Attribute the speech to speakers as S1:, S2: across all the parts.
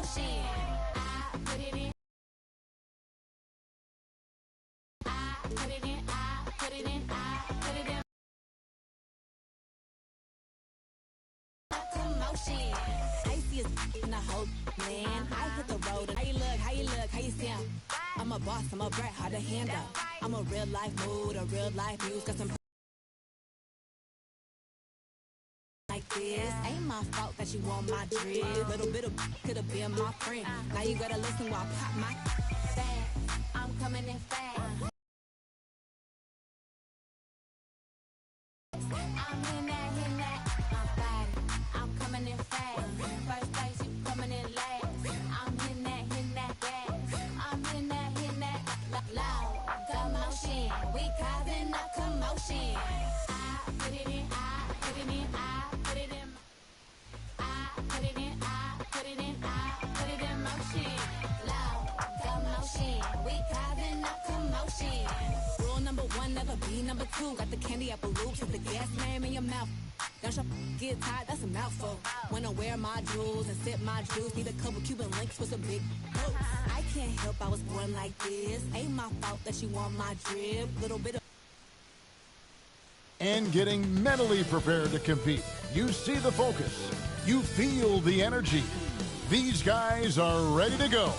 S1: motion. I put it in. I put it in. I put it in. I put it in. Commotion. Icy as in the whole man. I hit the road. How you look? How you look? How you sound? I'm a boss. I'm a brat. Hard to handle. I'm a real life mood. A real life news. Got some. Like this, ain't my fault that you want my drip. Little bit of could have been my friend. Now you gotta listen while I pop my fast. I'm coming in fast. I'm in that, my body. I'm coming in fast. First place, you coming in last. I'm in that gas. I'm in that, loud commotion. We causing a commotion. I put it in, I put it in, I put it in. I put it in, I put it in, I put it in motion. Loud commotion. We causing a commotion. Rule number one, never be number two. Got the candy apple loops with the gas man in your mouth. Don't your get tired, that's a mouthful. Wanna wear my jewels and sip my juice. Need a couple Cuban links with some big boots. I can't help I was born like this. Ain't my fault that you want my drip. Little bit of
S2: and getting mentally prepared to compete. You see the focus. You feel the energy. These guys are ready to go.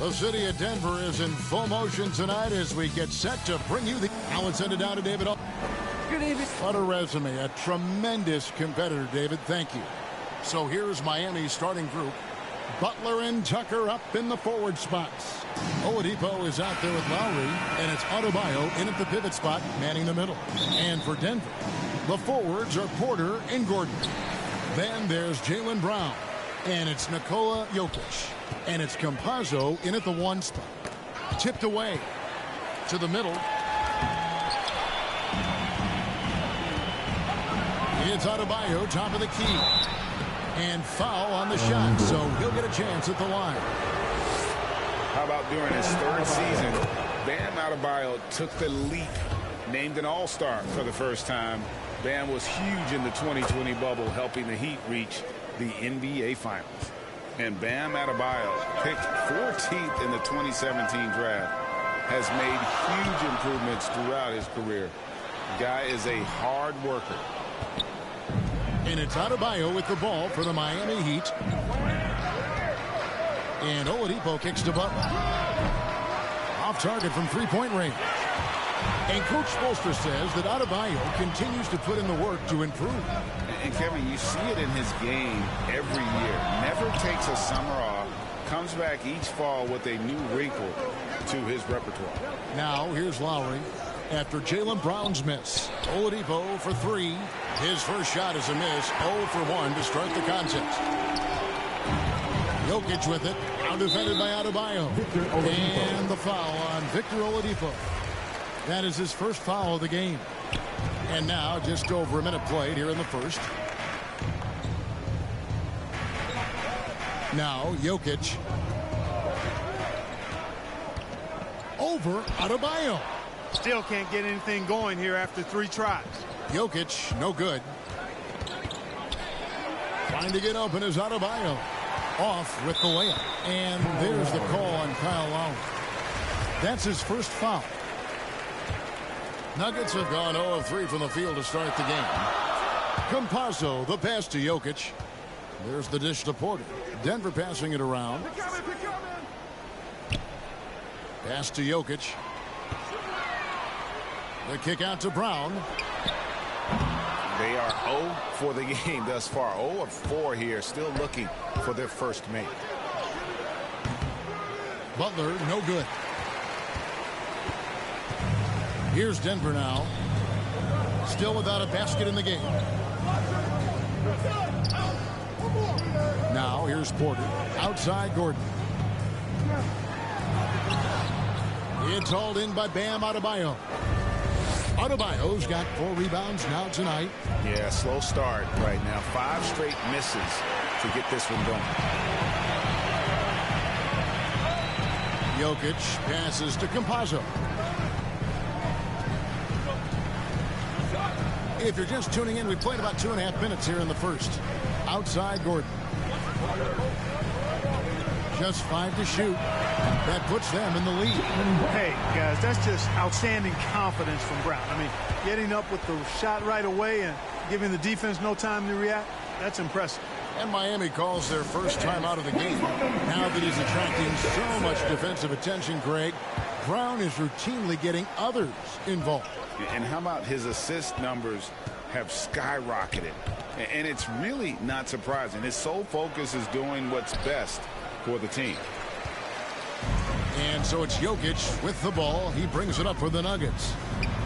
S2: The city of Denver is in full motion tonight as we get set to bring you the... Now let's send it down to David.
S3: Good evening.
S2: What a resume. A tremendous competitor, David. Thank you. So here's Miami's starting group. Butler and Tucker up in the forward spots. Oladipo is out there with Lowry, and it's Adebayo in at the pivot spot, manning the middle. And for Denver, the forwards are Porter and Gordon. Then there's Jaylen Brown, and it's Nikola Jokic. And it's Campazzo in at the one spot. Tipped away to the middle. It's Adebayo, top of the key. And foul on the shot, so he'll get a chance at the line.
S4: How about during his third season, Bam Adebayo took the leap, named an All-Star for the first time. Bam was huge in the 2020 bubble, helping the Heat reach the NBA Finals. And Bam Adebayo, picked 14th in the 2017 draft, has made huge improvements throughout his career. The guy is a hard worker.
S2: And it's Adebayo with the ball for the Miami Heat. And Oladipo kicks to Butler. Off target from three-point range. And Coach Spoelstra says that Adebayo continues to put in the work to improve.
S4: And Kevin, you see it in his game every year. Never takes a summer off. Comes back each fall with a new wrinkle to his repertoire.
S2: Now here's Lowry after Jaylen Brown's miss. Oladipo for three. His first shot is a miss. 0 for 1 to start the contest. Jokic with it. Now defended by Adebayo. And the foul on Victor Oladipo. That is his first foul of the game. And now just over a minute played here in the first. Now Jokic. Over Adebayo.
S3: Still can't get anything going here after 3 tries.
S2: Jokic, no good. Trying to get open is Adebayo. Off with the layup. And there's the call on Kyle Lowry. That's his first foul. Nuggets have gone 0 of 3 from the field to start the game. Campazzo, the pass to Jokic. There's the dish to Porter. Denver passing it around. Pass to Jokic. The kick out to Brown.
S4: They are 0 for the game thus far. 0 of 4 here, still looking for their first make.
S2: Butler, no good. Here's Denver now. Still without a basket in the game. Now here's Porter. Outside Gordon. It's hauled in by Bam Adebayo. Adebayo's got 4 rebounds now tonight.
S4: Yeah, slow start right now. 5 straight misses to get this one going.
S2: Jokic passes to Campazzo. If you're just tuning in, we played about 2.5 minutes here in the first. Outside Gordon. Just 5 to shoot. That puts them in the lead.
S3: Hey, guys, that's just outstanding confidence from Brown. I mean, getting up with the shot right away and giving the defense no time to react, that's impressive.
S2: And Miami calls their first time out of the game. Now that he's attracting so much defensive attention, Greg, Brown is routinely getting others involved.
S4: And how about his assist numbers have skyrocketed? And it's really not surprising. His sole focus is doing what's best for the team.
S2: And so it's Jokic with the ball. He brings it up for the Nuggets.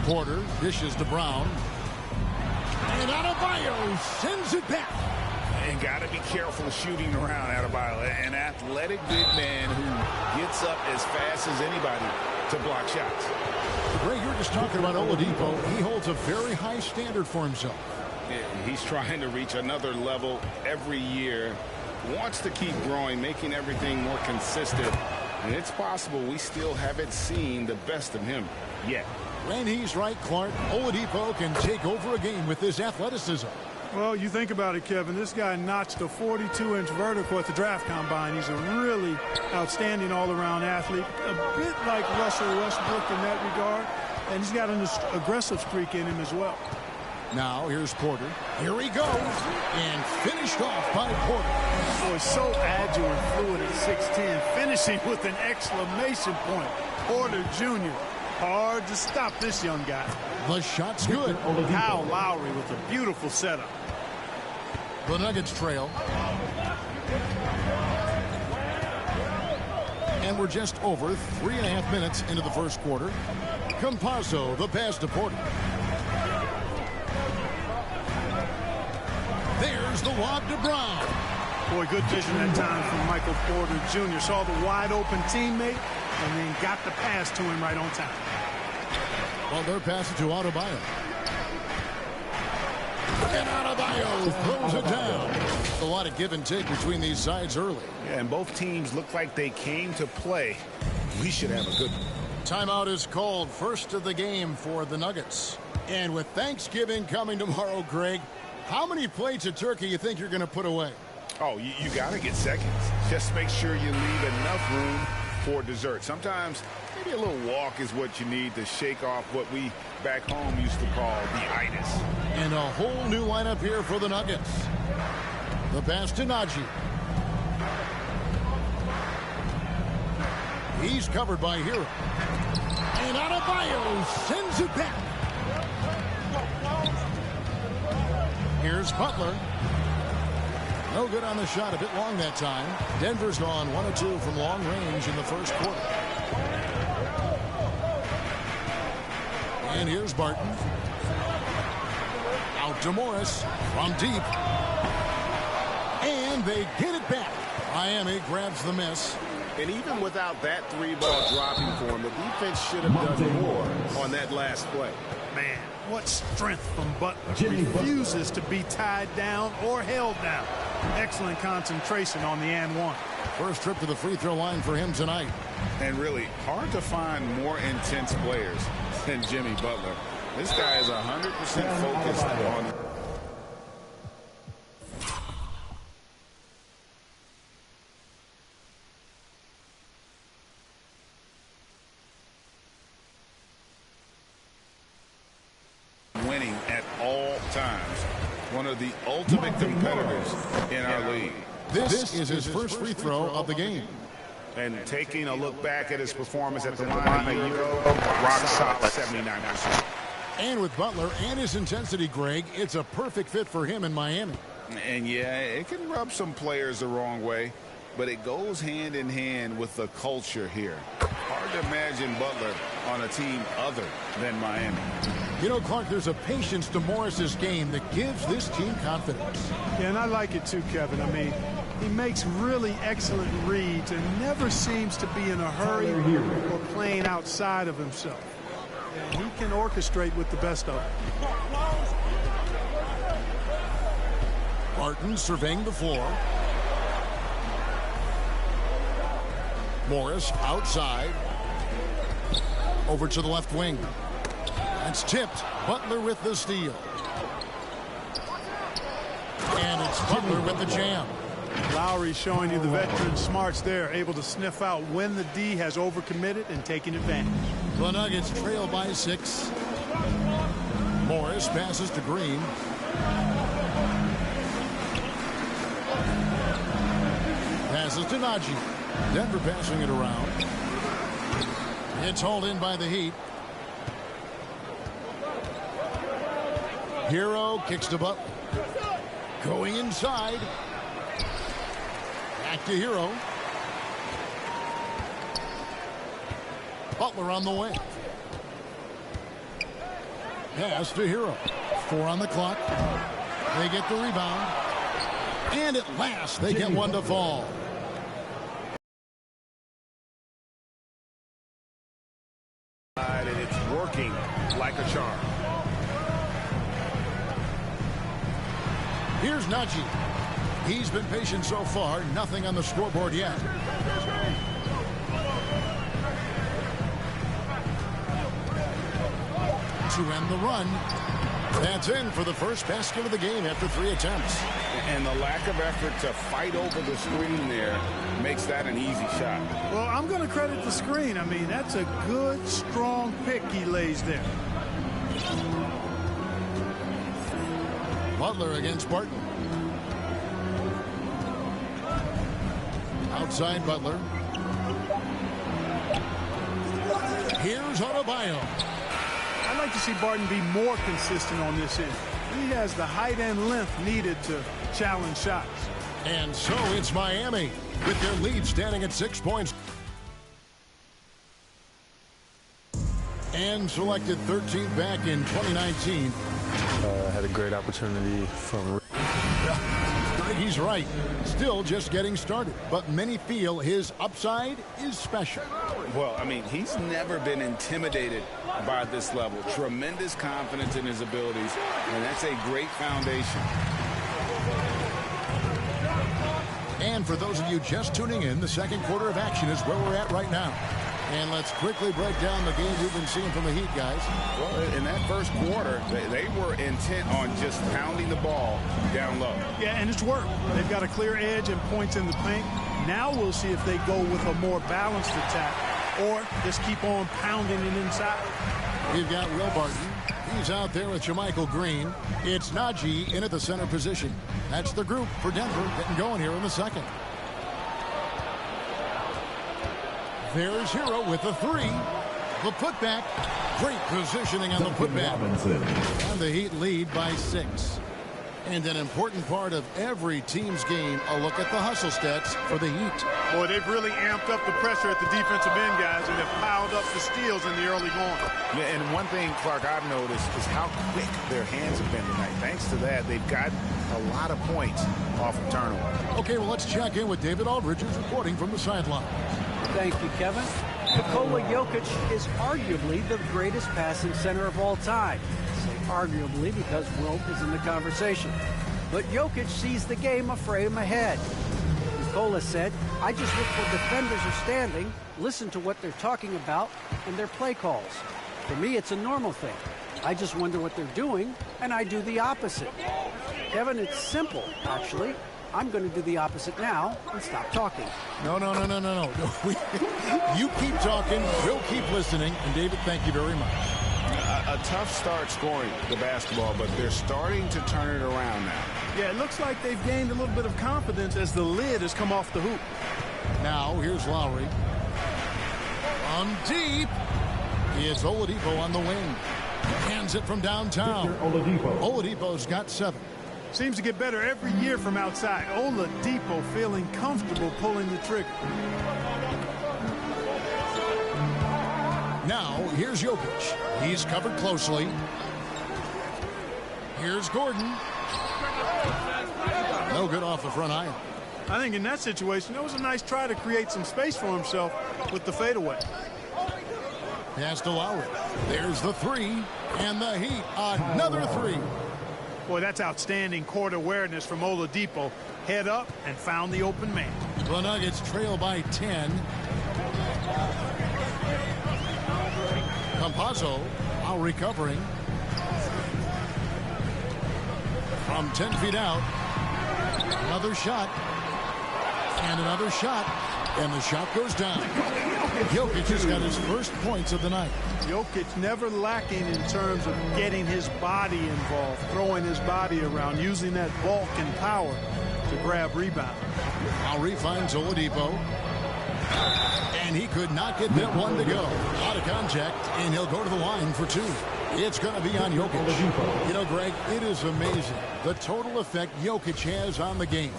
S2: Porter dishes to Brown. And Adebayo sends it back.
S4: And got to be careful shooting around Adebayo. An athletic big man who gets up as fast as anybody to block shots.
S2: Ray, you're just talking about Oladipo. He holds a very high standard for himself.
S4: Yeah, he's trying to reach another level every year. Wants to keep growing, making everything more consistent. And it's possible we still haven't seen the best of him yet.
S2: When he's right, Clark, Oladipo can take over a game with his athleticism.
S3: Well, you think about it, Kevin. This guy notched a 42-inch vertical at the draft combine. He's a really outstanding all-around athlete, a bit like Russell Westbrook in that regard. And he's got an aggressive streak in him as well.
S2: Now, here's Porter. Here he goes. And finished off by Porter.
S3: Boy, so agile and fluid at 6'10", finishing with an exclamation point. Porter Jr. Hard to stop this young guy.
S2: The shot's good.
S3: Kyle Lowry with a beautiful setup.
S2: The Nuggets trail. And we're just over 3.5 minutes into the first quarter. Campazzo, the pass to Porter. There's the lob to Brown.
S3: Boy, good vision that time from Michael Porter Jr. Saw the wide open teammate and then got the pass to him right on time.
S2: Well, they're passing to Adebayo. And Adebayo throws it down. A lot of give and take between these sides early.
S4: Yeah, and both teams look like they came to play. We should have a good one.
S2: Timeout is called, first of the game for the Nuggets. And with Thanksgiving coming tomorrow, Greg, how many plates of turkey you think you're going to put away?
S4: Oh, you got to get seconds. Just make sure you leave enough room for dessert. Sometimes maybe a little walk is what you need to shake off what we back home used to call the itis.
S2: And a whole new lineup here for the Nuggets. The pass to Najee. He's covered by Hero. And Adebayo sends it back. Here's Butler. No good on the shot, a bit long that time. Denver's gone 1 of 2 from long range in the first quarter. And here's Barton. Out to Morris from deep. And they get it back. Miami grabs the miss.
S4: And even without that three-ball dropping for him, the defense should have done more on that last play.
S3: Man, what strength from Butler. Refuses to be tied down or held down. Excellent concentration on the and one.
S2: First trip to the free throw line for him tonight.
S4: And really hard to find more intense players than Jimmy Butler. This guy is 100% focused on winning at all times. One of the ultimate competitors in our league.
S2: This is his first free throw of the game.
S4: And taking a look back at his performance at the line a year ago, rock solid, 79%.
S2: And with Butler and his intensity, Greg, it's a perfect fit for him in Miami.
S4: And yeah, it can rub some players the wrong way, but it goes hand in hand with the culture here. Hard to imagine Butler on a team other than Miami.
S2: You know, Clark, there's a patience to Morris's game that gives this team confidence.
S3: Yeah, and I like it too, Kevin. I mean, he makes really excellent reads and never seems to be in a hurry or playing outside of himself. And he can orchestrate with the best of them.
S2: Barton surveying the floor. Morris outside. Over to the left wing. That's tipped. Butler with the steal. And it's Butler with the jam.
S3: Lowry showing you the veteran smarts there, able to sniff out when the D has overcommitted and taking advantage.
S2: The Nuggets trail by 6. Morris passes to Green. Passes to Najee. Denver passing it around. It's hauled in by the Heat. Hero kicks to Butler. Going inside. Back to Hero. Butler on the way. Pass to Hero. 4 on the clock. They get the rebound. And at last, they get one to fall.
S4: And it's working like a charm.
S2: Here's Najee. He's been patient so far. Nothing on the scoreboard yet. To end the run. That's in for the first basket of the game after 3 attempts.
S4: And the lack of effort to fight over the screen there makes that an easy shot.
S3: Well, I'm going to credit the screen. I mean, that's a good, strong pick he lays there.
S2: Butler against Barton. Outside Butler. Here's Adebayo.
S3: I'd like to see Barton be more consistent on this end. He has the height and length needed to challenge shots.
S2: And so it's Miami with their lead standing at 6 points. And selected 13th back in 2019.
S5: Had a great opportunity from...
S2: He's right. Still just getting started. But many feel his upside is special.
S4: Well, I mean, he's never been intimidated by this level. Tremendous confidence in his abilities, and that's a great foundation.
S2: And for those of you just tuning in, the second quarter of action is where we're at right now. And let's quickly break down the game we've been seeing from the Heat, guys.
S4: Well, in that first quarter, they were intent on just pounding the ball down low.
S3: Yeah, and it's worked. They've got a clear edge and points in the paint. Now we'll see if they go with a more balanced attack or just keep on pounding it inside.
S2: We've got Will Barton. He's out there with JaMychal Green. It's Najee in at the center position. That's the group for Denver getting going here in the second. There's Hero with the 3. The putback. Great positioning on the putback. And the Heat lead by 6. And an important part of every team's game, a look at the hustle stats for the Heat.
S3: Boy, they've really amped up the pressure at the defensive end, guys, and have piled up the steals in the early going.
S4: Yeah, and one thing, Clark, I've noticed is how quick their hands have been tonight. Thanks to that, they've gotten a lot of points off of turnover.
S2: Okay, well, let's check in with David Aldridge, who's reporting from the sideline.
S6: Thank you, Kevin. Nikola Jokic is arguably the greatest passing center of all time. I say arguably because Wilt is in the conversation. But Jokic sees the game a frame ahead. Nikola said, I just look where defenders are standing, listen to what they're talking about, and their play calls. For me, it's a normal thing. I just wonder what they're doing, and I do the opposite. Kevin, it's simple, actually. I'm going to do the opposite now and stop talking.
S2: No. You keep talking, we'll keep listening. And David, thank you very much.
S4: A tough start scoring the basketball, but they're starting to turn it around now.
S3: Yeah, it looks like they've gained a little bit of confidence as the lid has come off the hoop.
S2: Now, here's Lowry. On deep. It's Oladipo on the wing. Hands it from downtown. Oladipo's got 7.
S3: Seems to get better every year from outside. Oladipo feeling comfortable pulling the trigger.
S2: Now, here's Jokic. He's covered closely. Here's Gordon. No good off the front iron.
S3: I think in that situation, it was a nice try to create some space for himself with the fadeaway.
S2: Pass to Lowry. There's the 3. And the Heat, another 3.
S3: Boy, that's outstanding court awareness from Oladipo. Head up and found the open man.
S2: The Nuggets trail by 10. Campazzo while recovering. From 10 feet out. Another shot. And another shot. And the shot goes down. Jokic has got his first points of the night.
S3: Jokic never lacking in terms of getting his body involved, throwing his body around, using that bulk and power to grab rebound.
S2: Lowry finds Oladipo. And he could not get that one to go. Out of contact, and he'll go to the line for two. It's going to be on Jokic. You know, Greg, it is amazing the total effect Jokic has on the game.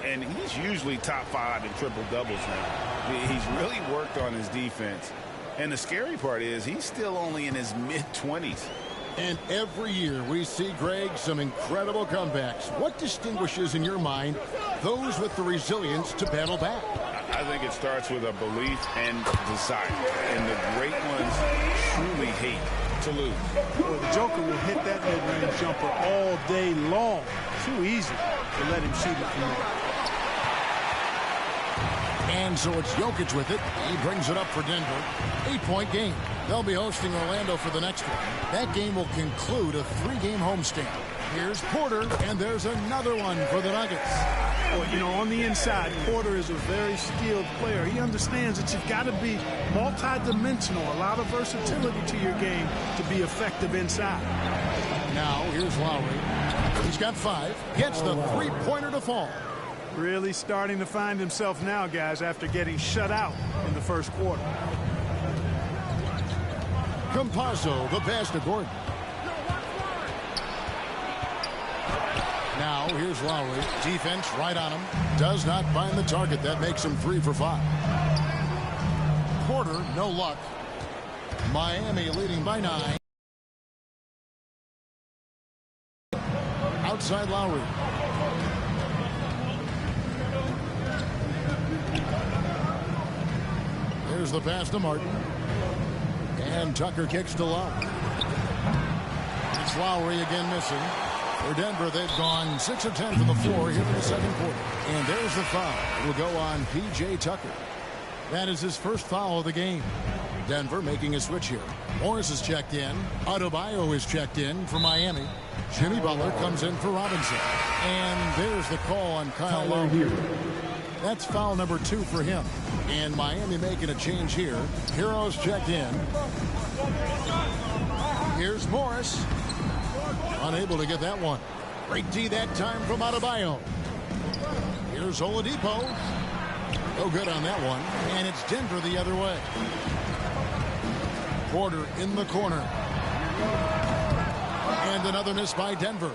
S4: And he's usually top 5 in triple doubles now. He's really worked on his defense. And the scary part is he's still only in his mid-20s.
S2: And every year we see, Greg, some incredible comebacks. What distinguishes, in your mind, those with the resilience to battle back?
S4: I think it starts with a belief and desire. And the great ones truly hate to lose.
S3: Well, the Joker will hit that mid-range jumper all day long. Too easy to let him shoot it from there.
S2: And so it's Jokic with it. He brings it up for Denver. 8-point game. They'll be hosting Orlando for the next one. That game will conclude a 3-game homestand. Here's Porter, and there's another one for the Nuggets.
S3: Well, you know, on the inside, Porter is a very skilled player. He understands that you've got to be multi-dimensional, a lot of versatility to your game to be effective inside.
S2: Now, here's Lowry. He's got 5. Gets the three-pointer to fall.
S3: Really starting to find himself now, guys, after getting shut out in the first quarter.
S2: Campazzo, the pass to Gordon. Now, here's Lowry. Defense right on him. Does not find the target. That makes him 3 for 5. Porter, no luck. Miami leading by 9. Outside Lowry. There's the pass to Martin. And Tucker kicks to Love. It's Lowry again missing. For Denver, they've gone 6 of 10 from the floor here in the second quarter. And there's the foul. It will go on P.J. Tucker. That is his first foul of the game. Denver making a switch here. Morris is checked in. Adebayo is checked in for Miami. Jimmy Butler comes in for Robinson. And there's the call on Kyle Lowry. That's foul number 2 for him. And Miami making a change here. Heroes checked in. Here's Morris. Unable to get that one. Great D that time from Adebayo. Here's Oladipo. No good on that one. And it's Denver the other way. Porter in the corner. And another miss by Denver.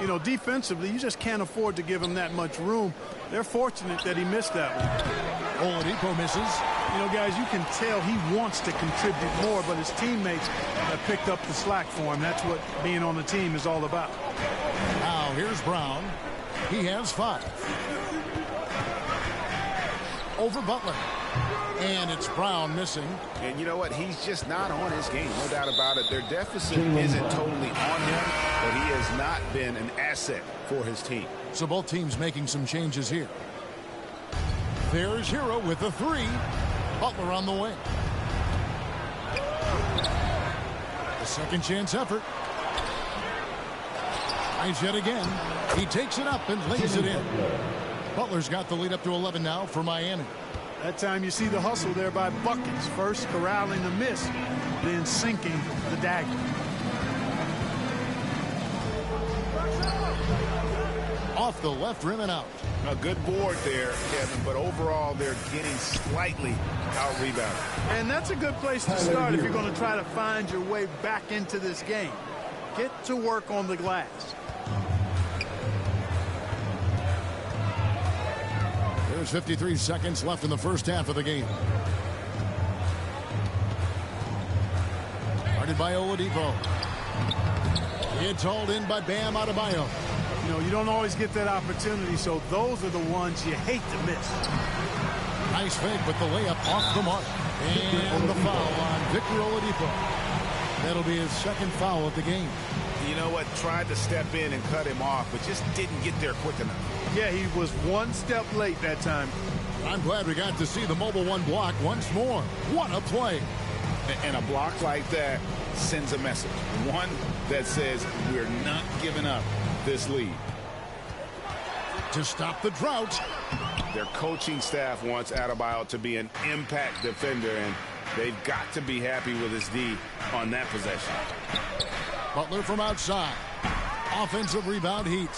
S3: You know, defensively, you just can't afford to give him that much room. They're fortunate that he missed that one.
S2: Oladipo misses.
S3: You know, guys, you can tell he wants to contribute more, but his teammates have picked up the slack for him. That's what being on the team is all about.
S2: Now, here's Brown. He has 5. Over Butler. And it's Brown missing.
S4: And you know what? He's just not on his game. No doubt about it. Their deficit isn't totally on him, but he has not been an asset for his team.
S2: So both teams making some changes here. There's Hero with the 3. Butler on the way. The second chance effort. Tries yet again. He takes it up and lays it in. Butler's got the lead up to 11 now for Miami.
S3: That time you see the hustle there by Buckets. First corralling the miss, then sinking the dagger.
S2: Off the left rim and out.
S4: A good board there, Kevin, but overall they're getting slightly out-rebounded.
S3: And that's a good place to start if you're going to try to find your way back into this game. Get to work on the glass.
S2: There's 53 seconds left in the first half of the game. Guarded by Oladipo. It's hauled in by Bam Adebayo.
S3: You know, you don't always get that opportunity, so those are the ones you hate to miss.
S2: Nice fake, but the layup off the mark. And the foul on Victor Oladipo. That'll be his second foul of the game.
S4: You know what? Tried to step in and cut him off, but just didn't get there quick enough.
S3: Yeah, he was one step late that time.
S2: I'm glad we got to see the Mobile One block once more. What a play.
S4: And a block like that sends a message. One that says we're not giving up this lead.
S2: To stop the drought.
S4: Their coaching staff wants Adebayo to be an impact defender, and they've got to be happy with his D on that possession.
S2: Butler from outside. Offensive rebound Heat.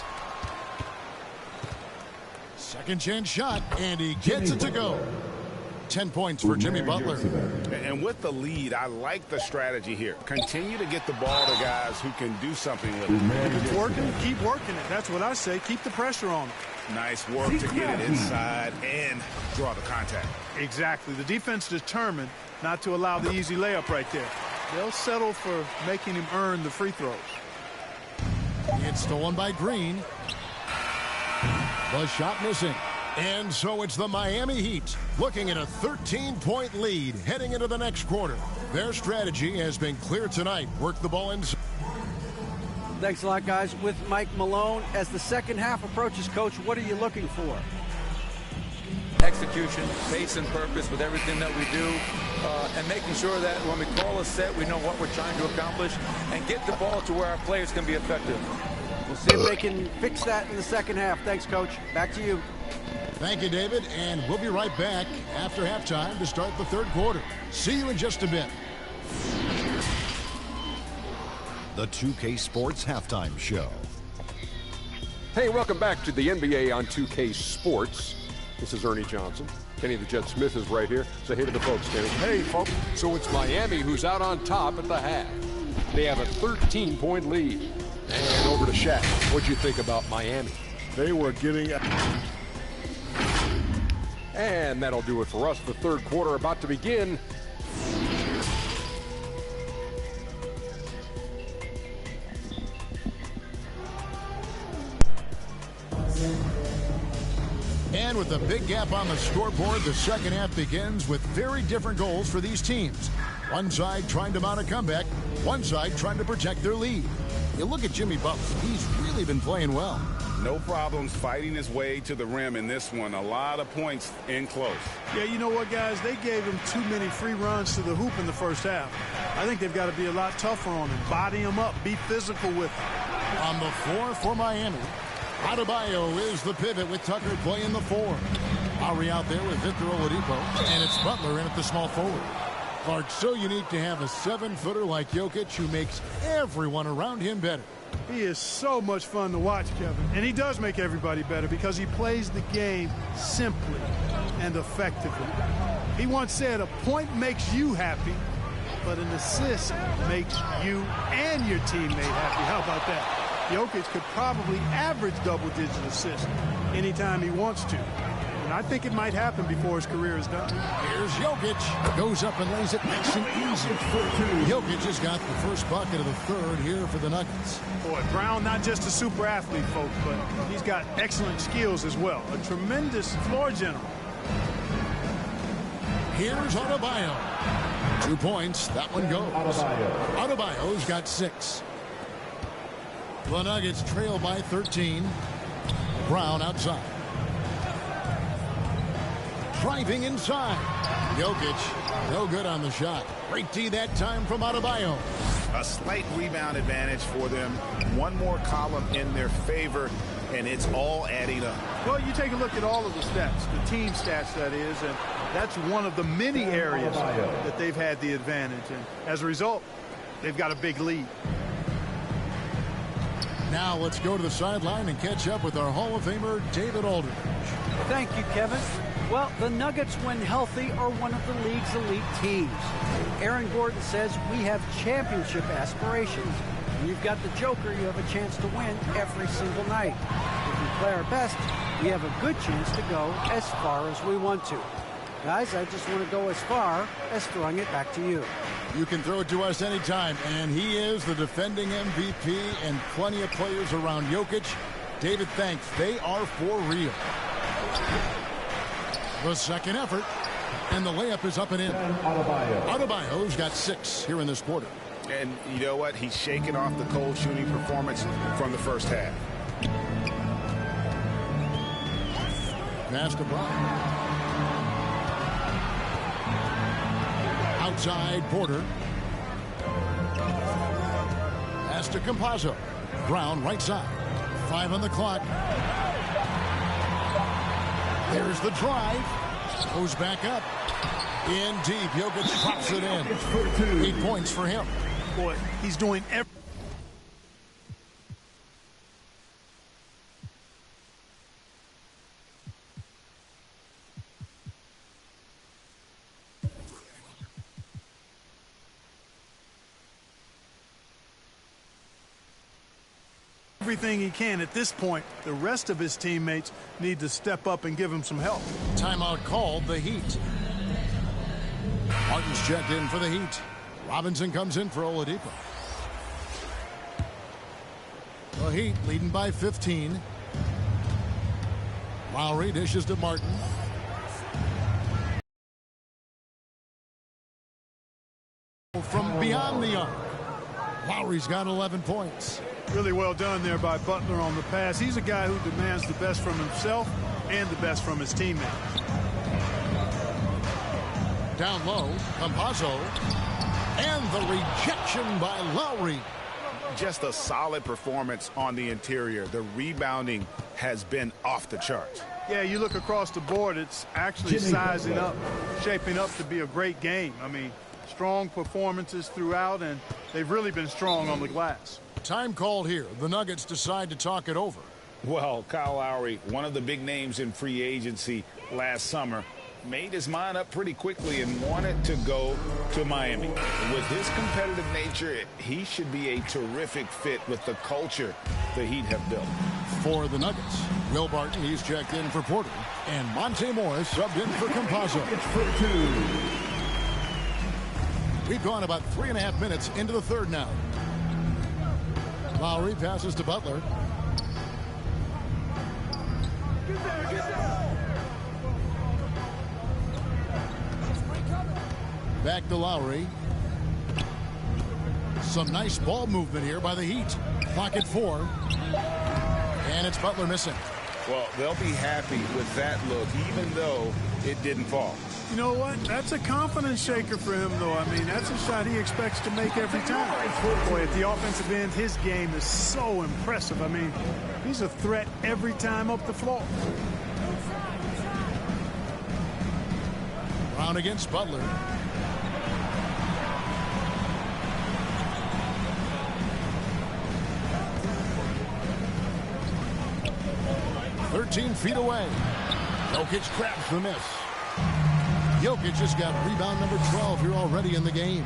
S2: Second chance shot, and he gets it to go. 10 points for Jimmy Butler.
S4: And with the lead, I like the strategy here. Continue to get the ball to guys who can do something with it.
S3: If it's working, keep working it. That's what I say. Keep the pressure on them.
S4: Nice work to get it inside and draw the contact.
S3: Exactly. The defense determined not to allow the easy layup right there. They'll settle for making him earn the free throws.
S2: It's stolen by Green. The shot missing. And so it's the Miami Heat looking at a 13-point lead heading into the next quarter. Their strategy has been clear tonight. Work the ball inside.
S6: Thanks a lot, guys. With Mike Malone, as the second half approaches, Coach, what are you looking for?
S7: Execution, pace and purpose with everything that we do, and making sure that when we call a set, we know what we're trying to accomplish and get the ball to where our players can be effective.
S6: We'll see if they can fix that in the second half. Thanks, Coach. Back to you.
S2: Thank you, David, and we'll be right back after halftime to start the third quarter. See you in just a bit.
S8: The 2K Sports Halftime Show.
S9: Hey, welcome back to the NBA on 2K Sports. This is Ernie Johnson. Kenny the Jet Smith is right here. Say hey to the folks, Kenny. Hey, folks. So it's Miami who's out on top at the half. They have a 13-point lead. And over to Shaq. What'd you think about Miami?
S3: They were getting...
S9: And that'll do it for us. The third quarter about to begin.
S2: And with a big gap on the scoreboard, the second half begins with very different goals for these teams. One side trying to mount a comeback, one side trying to protect their lead. You look at Jimmy Butler, he's really been playing well.
S4: No problems fighting his way to the rim in this one. A lot of points in close.
S3: Yeah, you know what, guys? They gave him too many free runs to the hoop in the first half. I think they've got to be a lot tougher on him. Body him up. Be physical with him.
S2: On the floor for Miami, Adebayo is the pivot with Tucker playing the 4. Lowry out there with Victor Oladipo, and it's Butler in at the small forward. Clark, so unique to have a 7-footer like Jokic who makes everyone around him better.
S3: He is so much fun to watch, Kevin. And he does make everybody better because he plays the game simply and effectively. He once said a point makes you happy, but an assist makes you and your teammate happy. How about that? Jokic could probably average double-digit assists anytime he wants to. And I think it might happen before his career is done.
S2: Here's Jokic. Goes up and lays it nice and easy. Jokic has got the first bucket of the third here for the Nuggets.
S3: Boy, Brown not just a super athlete, folks, but he's got excellent skills as well. A tremendous floor general.
S2: Here's Adebayo. 2 points. That one goes. Adebayo's got 6. The Nuggets trail by 13. Brown outside. Driving inside. Jokic, no good on the shot. Great D that time from Adebayo.
S4: A slight rebound advantage for them. One more column in their favor, and it's all adding up.
S3: Well, you take a look at all of the stats, the team stats, that is, and that's one of the many areas that they've had the advantage. And as a result, they've got a big lead.
S2: Now let's go to the sideline and catch up with our Hall of Famer, David Aldridge.
S6: Thank you, Kevin. Well, the Nuggets, when healthy, are one of the league's elite teams. Aaron Gordon says we have championship aspirations. When you've got the Joker, you have a chance to win every single night. If we play our best, we have a good chance to go as far as we want to. Guys, I just want to go as far as throwing it back to you.
S2: You can throw it to us anytime, and he is the defending MVP and plenty of players around Jokic. David, thanks. They are for real. The second effort, and the layup is up and in. Adebayo's got 6 here in this quarter.
S4: And you know what? He's shaking off the cold shooting performance from the first half.
S2: Pass to Brown. Outside Porter. Pass to Campazzo. Brown right side. 5 on the clock. There's the drive. Goes back up. In deep. Jokic drops it in. 8 points for him.
S3: Boy, he's doing everything he can. At this point, the rest of his teammates need to step up and give him some help.
S2: Timeout called, the Heat. Martin's checked in for the Heat. Robinson comes in for Oladipo. The Heat leading by 15. Lowry dishes to Martin. From beyond the arc. Lowry's got 11 points.
S3: Really well done there by Butler on the pass. He's a guy who demands the best from himself and the best from his teammates.
S2: Down low, Campazzo. And the rejection by Lowry.
S4: Just a solid performance on the interior. The rebounding has been off the charts.
S3: Yeah, you look across the board, it's actually sizing up, shaping up to be a great game. I mean, strong performances throughout, and they've really been strong on the glass.
S2: Time called here. The Nuggets decide to talk it over.
S4: Well, Kyle Lowry, one of the big names in free agency last summer, made his mind up pretty quickly and wanted to go to Miami. With his competitive nature, he should be a terrific fit with the culture the Heat have built.
S2: For the Nuggets, Will Barton, he's checked in for Porter, and Monte Morris subbed in for Campazzo. We've gone about 3.5 minutes into the third now. Lowry passes to Butler. Back to Lowry. Some nice ball movement here by the Heat. Clock at 4. And it's Butler missing.
S4: Well, they'll be happy with that look, even though it didn't fall.
S3: You know what? That's a confidence shaker for him, though. I mean, that's a shot he expects to make every time. Boy, at the offensive end, his game is so impressive. I mean, he's a threat every time up the floor.
S2: Brown against Butler. "13 feet away. Jokic grabs the miss. Jokic just got rebound number 12 here already in the game.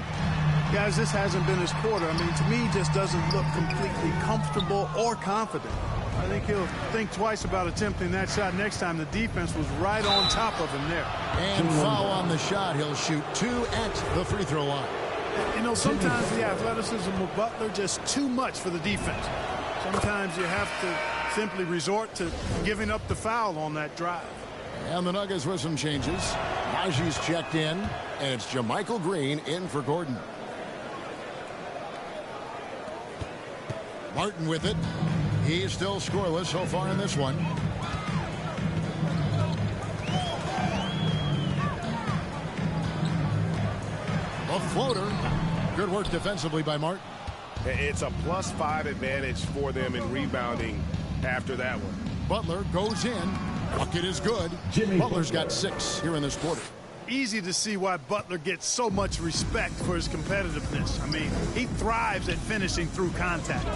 S3: Guys, this hasn't been his quarter. I mean, to me, he just doesn't look completely comfortable or confident. I think he'll think twice about attempting that shot next time. The defense was right on top of him there.
S2: And foul on the shot. He'll shoot 2 at the free throw line.
S3: You know, sometimes the athleticism of Butler just too much for the defense. Sometimes you have to simply resort to giving up the foul on that drive.
S2: And the Nuggets with some changes. Najee's checked in, and it's JaMychal Green in for Gordon. Martin with it. He's still scoreless so far in this one. A floater. Good work defensively by Martin.
S10: It's a +5 advantage for them in rebounding after that one.
S2: Butler goes in. Bucket is good. Butler's got 6 here in this quarter.
S3: Easy to see why Butler gets so much respect for his competitiveness. I mean, he thrives at finishing through contact.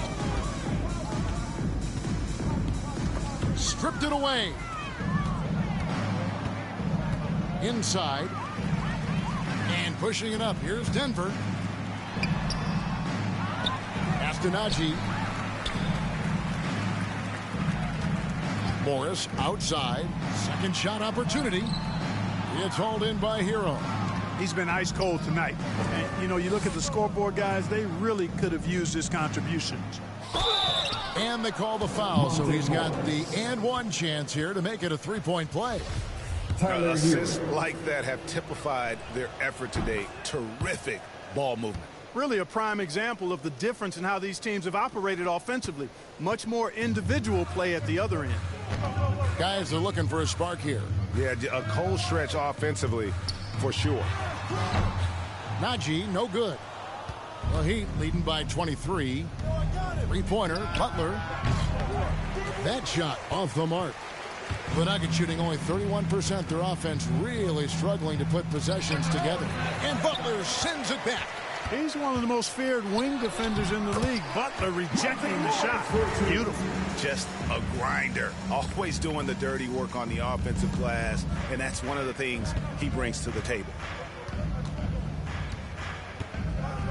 S2: Stripped it away. Inside. And pushing it up. Here's Denver. Pass to Najee. Morris outside. Second shot opportunity. It's hauled in by Hero.
S3: He's been ice cold tonight. And, you know, you look at the scoreboard, guys, they really could have used his contributions.
S2: And they call the foul, so he's got the and-one chance here to make it a 3-point play.
S10: Assists like that have typified their effort today. Terrific ball movement.
S3: Really a prime example of the difference in how these teams have operated offensively. Much more individual play at the other end.
S2: Guys are looking for a spark here.
S10: Yeah, a cold stretch offensively for sure.
S2: Najee, no good. The Heat leading by 23. Three-pointer, Butler. That shot off the mark. The Nuggets shooting only 31%. Their offense really struggling to put possessions together. And Butler sends it back.
S3: He's one of the most feared wing defenders in the league. Butler rejecting the shot. Beautiful.
S10: Just a grinder. Always doing the dirty work on the offensive glass, and that's one of the things he brings to the table.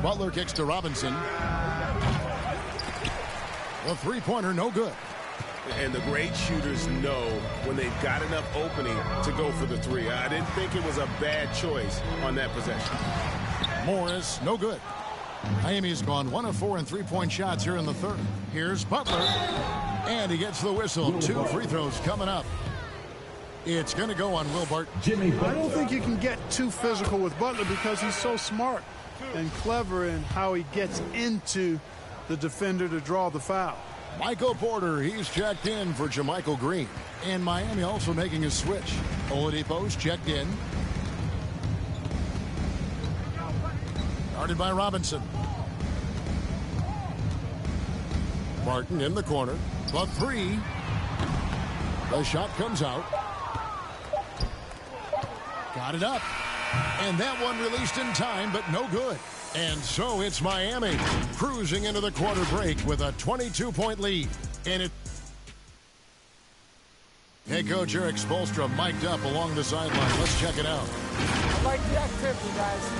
S2: Butler kicks to Robinson. The three-pointer, no good.
S10: And the great shooters know when they've got enough opening to go for the three. I didn't think it was a bad choice on that possession.
S2: Morris, no good. Miami's gone 1 of 4 in three-point shots here in the third. Here's Butler. And he gets the whistle. 2 free throws coming up. It's going to go on Will Barton.
S3: I don't think you can get too physical with Butler because he's so smart and clever in how he gets into the defender to draw the foul.
S2: Michael Porter, he's checked in for JaMychal Green. And Miami also making a switch. Oladipo's checked in. Guarded by Robinson. Barton in the corner. The three. The shot comes out. Got it up. And that one released in time, but no good. And so it's Miami cruising into the quarter break with a 22-point lead. And head coach Eric Spoelstra mic'd up along the sideline. Let's check it out.
S11: I like the activity, guys.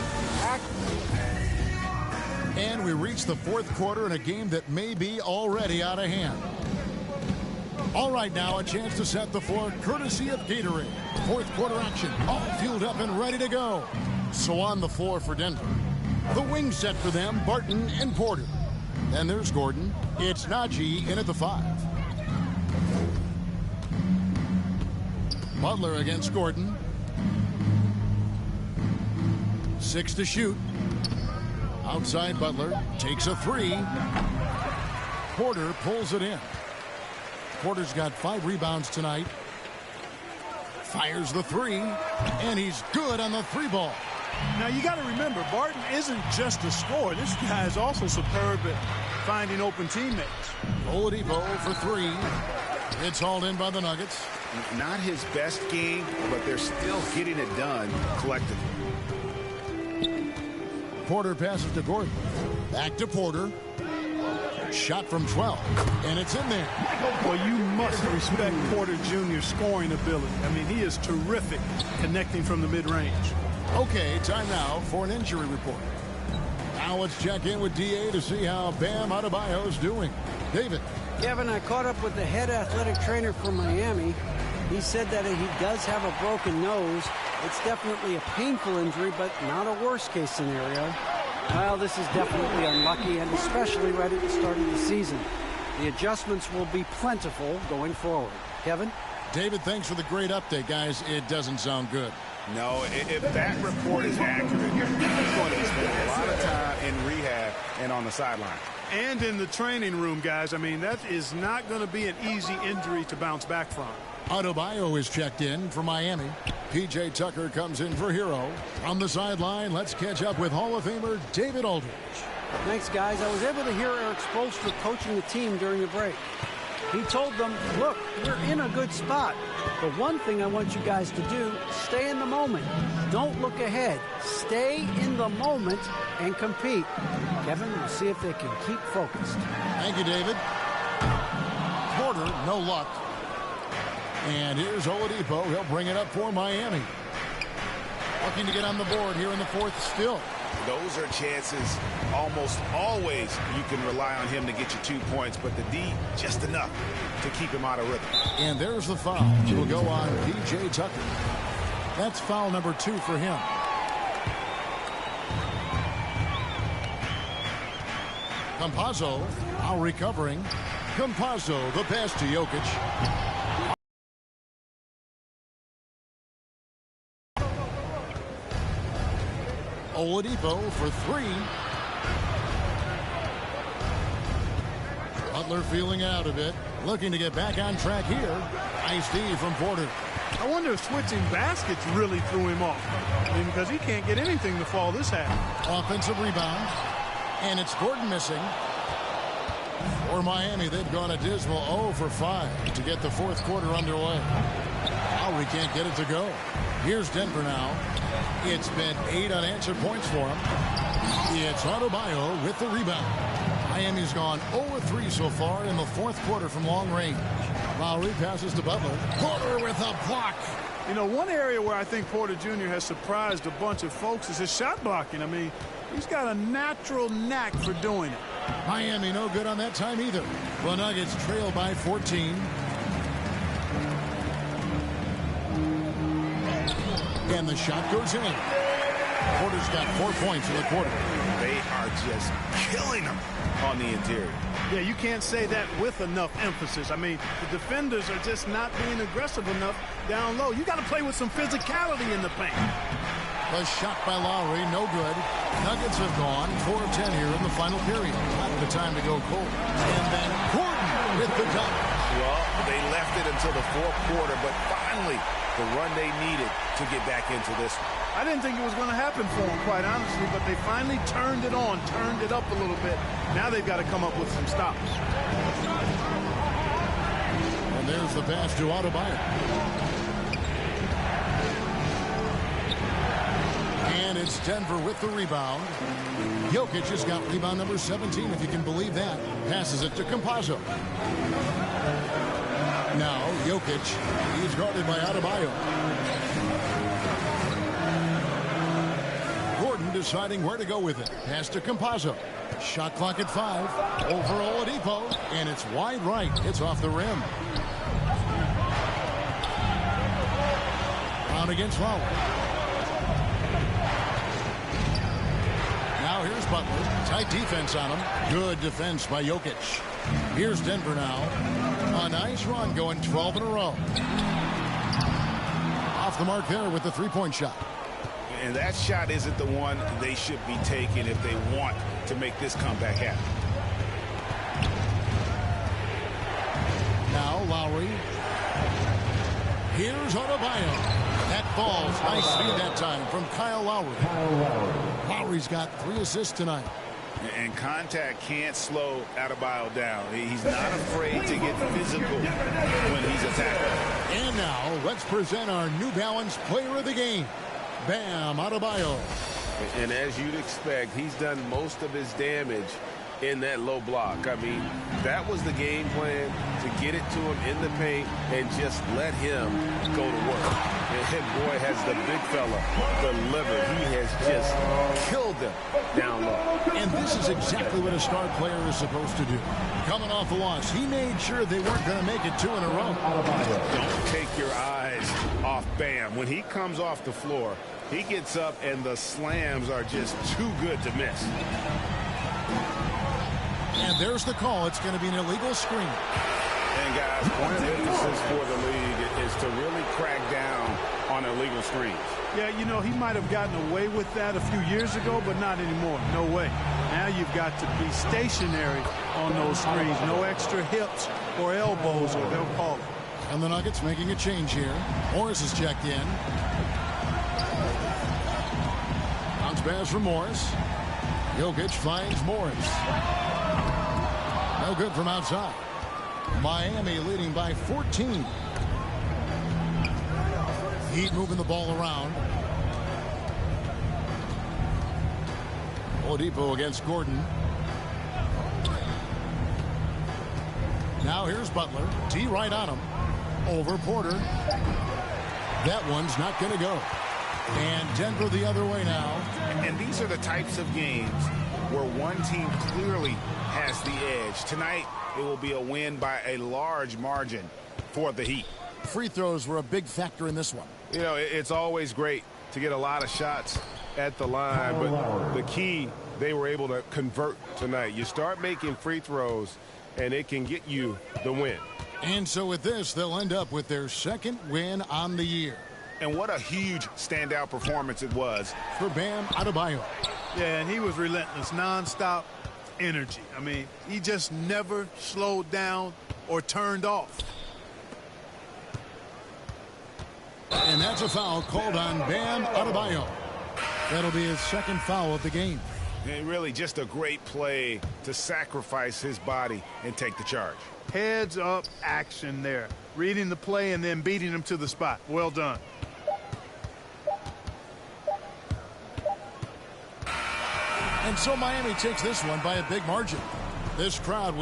S2: And we reach the fourth quarter in a game that may be already out of hand. All right, now a chance to set the floor courtesy of Gatorade. Fourth quarter action, all fueled up and ready to go. So on the floor for Denver. The wing set for them, Barton and Porter. And there's Gordon. It's Najee in at the 5. Butler against Gordon. 6 to shoot. Outside Butler takes a 3. Porter pulls it in. Porter's got 5 rebounds tonight. Fires the 3. And he's good on the 3 ball.
S3: Now, you got to remember, Barton isn't just a scorer. This guy is also superb at finding open teammates.
S2: Oladipo for 3. It's hauled in by the Nuggets.
S10: Not his best game, but they're still getting it done collectively.
S2: Porter passes to Gordon. Back to Porter. Shot from 12. And it's in there.
S3: Well, you must respect Porter Jr.'s scoring ability. I mean, he is terrific connecting from the mid-range.
S2: Okay, time now for an injury report. Now let's check in with DA to see how Bam Adebayo's doing. David.
S6: Kevin, I caught up with the head athletic trainer for Miami. He said that he does have a broken nose. It's definitely a painful injury, but not a worst-case scenario. Well, this is definitely unlucky, and especially right at the start of the season. The adjustments will be plentiful going forward. Kevin?
S2: David, thanks for the great update, guys. It doesn't sound good.
S10: No, if that report is accurate, he's going to spend a lot of time in rehab and on the sideline.
S3: And in the training room, guys. I mean, that is not going to be an easy injury to bounce back from.
S2: Adebayo is checked in for Miami. P.J. Tucker comes in for Hero. On the sideline, let's catch up with Hall of Famer David Aldridge.
S6: Thanks, guys. I was able to hear Eric Spoelstra coaching the team during the break. He told them, look, we're in a good spot. The one thing I want you guys to do, stay in the moment. Don't look ahead. Stay in the moment and compete. Kevin, we'll see if they can keep focused.
S2: Thank you, David. Porter, no luck. And here's Oladipo. He'll bring it up for Miami. Looking to get on the board here in the fourth still.
S10: Those are chances almost always you can rely on him to get you 2 points, but the D just enough to keep him out of rhythm.
S2: And there's the foul. It will go on P.J. Tucker. That's foul number 2 for him. Campazzo now recovering. Campazzo, the pass to Jokic. Oladipo for 3. Butler feeling out of it. Looking to get back on track here. Nice D from Porter.
S3: I wonder if switching baskets really threw him off. I mean, because he can't get anything to fall this half.
S2: Offensive rebound. And it's Gordon missing. For Miami, they've gone a dismal 0 for 5 to get the fourth quarter underway. Lowry can't get it to go. Here's Denver now. It's been 8 unanswered points for him. It's Adebayo with the rebound. Miami's gone 0-3 so far in the fourth quarter from long range. Lowry passes to Butler. Porter with a block.
S3: You know, one area where I think Porter Jr. has surprised a bunch of folks is his shot blocking. I mean, he's got a natural knack for doing it.
S2: Miami no good on that time either. The Nuggets trail by 14. And the shot goes in. Porter's got 4 points in the quarter.
S10: They are just killing him on the interior.
S3: Yeah, you can't say that with enough emphasis. I mean, the defenders are just not being aggressive enough down low. You got to play with some physicality in the paint.
S2: A shot by Lowry, no good. Nuggets have gone 4 of 10 here in the final period. Not the time to go cold. And then Gordon with the dunk.
S10: Well, they left it until the fourth quarter, but finally the run they needed to get back into this one.
S3: I didn't think it was going to happen for them, quite honestly, but they finally turned it on, turned it up a little bit. Now they've got to come up with some stops.
S2: And there's the pass to Adebayo. And it's Denver with the rebound. Jokic has got rebound number 17, if you can believe that. Passes it to Campazzo. Now Jokic, he's guarded by Adebayo. Gordon deciding where to go with it. Pass to Campazzo. Shot clock at 5. Over Oladipo, and it's wide right. It's off the rim. Down against Lowry. Now here's Butler. Tight defense on him. Good defense by Jokic. Here's Denver now. A nice run going 12 in a row. Off the mark there with the three-point shot.
S4: And that shot isn't the one they should be taking if they want to make this comeback happen.
S2: Now Lowry. Here's Adebayo. That falls. Nice speed that time from Kyle Lowry. Lowry's got 3 assists tonight.
S4: And contact can't slow Adebayo down. He's not afraid to get physical when he's attacking.
S2: And now let's present our New Balance Player of the Game. Bam Adebayo.
S10: And as you'd expect, he's done most of his damage in that low block. I mean, that was the game plan, to get it to him in the paint and just let him go to work. And boy, has the big fella delivered. He has just killed them down low.
S2: And this is exactly what a star player is supposed to do. Coming off the loss, he made sure they weren't going to make it 2 in a row.
S4: Don't take your eyes off Bam. When he comes off the floor, he gets up and the slams are just too good to miss.
S2: And there's the call. It's going to be an illegal screen.
S4: And guys, point of emphasis for the league is to really crack down on illegal screens.
S3: Yeah, you know, he might have gotten away with that a few years ago, but not anymore. No way. Now you've got to be stationary on those screens. No extra hips or elbows, or they'll call it.
S2: And the Nuggets making a change here. Morris is checked in. Bounce pass from Morris. Jokic finds Morris. No good from outside. Miami leading by 14. Heat moving the ball around. Oladipo against Gordon. Now here's Butler. T right on him. Over Porter. That one's not going to go. And Denver the other way now.
S4: And these are the types of games where one team clearly has the edge. Tonight, it will be a win by a large margin for the Heat.
S2: Free throws were a big factor in this one.
S10: You know, it's always great to get a lot of shots at the line, but the key, they were able to convert tonight. You start making free throws, and it can get you the win.
S2: And so with this, they'll end up with their second win on the year.
S4: And what a huge standout performance it was
S2: for Bam Adebayo.
S3: Yeah, and he was relentless, nonstop energy. I mean, he just never slowed down or turned off.
S2: And that's a foul called on Bam Adebayo. That'll be his second foul of the game.
S4: And really just a great play to sacrifice his body and take the charge.
S3: Heads up action there. Reading the play and then beating him to the spot. Well done.
S2: And so Miami takes this one by a big margin. This crowd